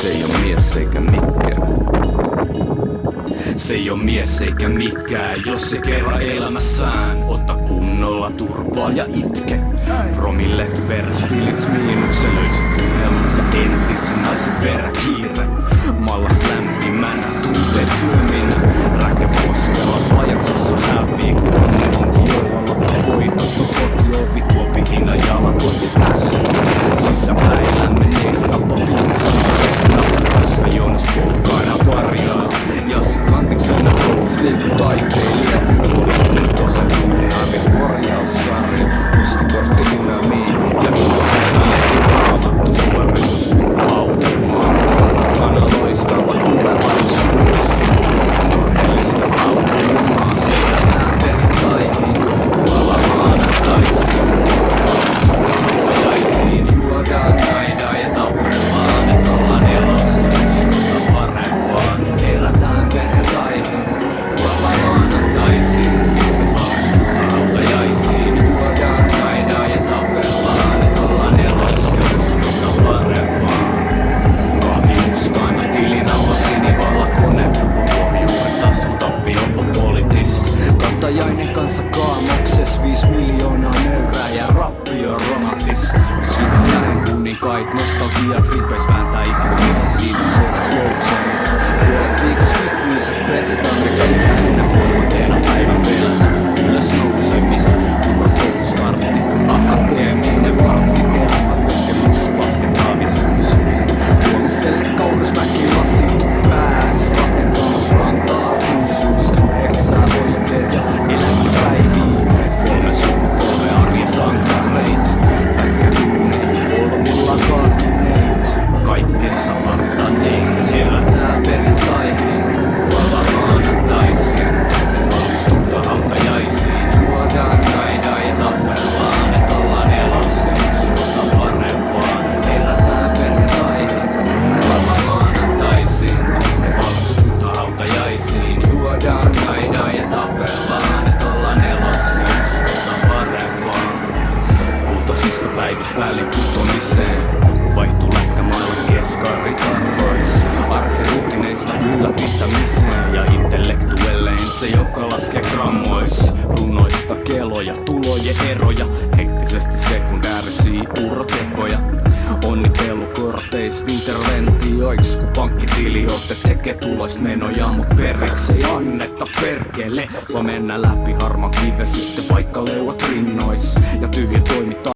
Se ei oo mies eikä mikään. Se ei oo mies eikä mikään, jos se kerran elämässään otta kunnolla turpaa ja itke. Promillet verstilit miinukselöiset puhelun ja entisen naisen peräkiire. Mallas lämpimänä, tunteet kylminä, räkeposkella pajatsossa häpii, kun onni onkin jolla voitot kotiovi klopihina jalakoti päälle. Sisäpäin lämmeneis tapapiinsa, nappurassa jonos polkkaina varjaa. Ja sit kantiksena koulus liiku taiteilija, oli kuntosen tunneavin korjaussarja. Mustikortti dynamiin ja nuoreille raamattu suoritus autumaan. Takana loistava tulevaisuus, murheellista autumaan. Selätään perintaihin, kuolla maanantaisiin. Valmistujaisiin juodaan naidaan ja tapellaan, et ollaan elossa, mutta parempaan. Elätään perintaihin, kuolla maanantaisiin. Valmistujaisiin juodaan naidaan ja tapellaan, et ollaan elossa, mutta parempaan. Kahvi mustaina tilinauha sinivalkoinen, pohjuuden tason tappio on poliittista. Kattajainen kanssa kaamokses 5 miljoonaa nöyrää ja rappio romantista. Sydän kuninkait nostalgiat ripeis vääntää ikkunissa siitä seuraas joutsenissa. Puolet viikos pikkuiset festaan ja käydään kolmanteena päivän pelänä. Ylös nousemista, turva koustartti, akateeminen vartti, elämä kokemus lasketaan visyysymistä. Huomiselle kaudusmäki lasit pääs, rakentamas rantaa, kuusuistun heksää voiteet ja elämäpäiviin. 3 sukupolven arjes ankareit, päkkäduuneet, polvilla kaatuneet, kaikkensa antaneet. Elätään perintaihin, kuolla maanantaisiin, et valmistuta hautajaisiin. Juodaan naidaan ja tapellaan, et ollaan elossa, mutta parempaan. Elätään perintaihin, kuolla maanantaisiin, et valmistuta hautajaisiin. Juodaan naidaan ja tapellaan, et ollaan elossa, mutta parempaan. Kultasista päivistä väliputomiseen, vaihtuu läkkämailla keskaritarvois. Arkirutineista ylläpitämiseen ja intellektuellein se, joka laskee grammois. Runoista keloja, tulojen eroja, hektisesti sekundäärisiä urrotekoja. Onnittelukorteista interventioiks, kun pankkitiliote tekee tuloista menoja. Mut periksi ei annetta perkele, vaan mennä läpi harmaan kive sitten vaikka leuat rinnois. Ja tyhjä toimittaa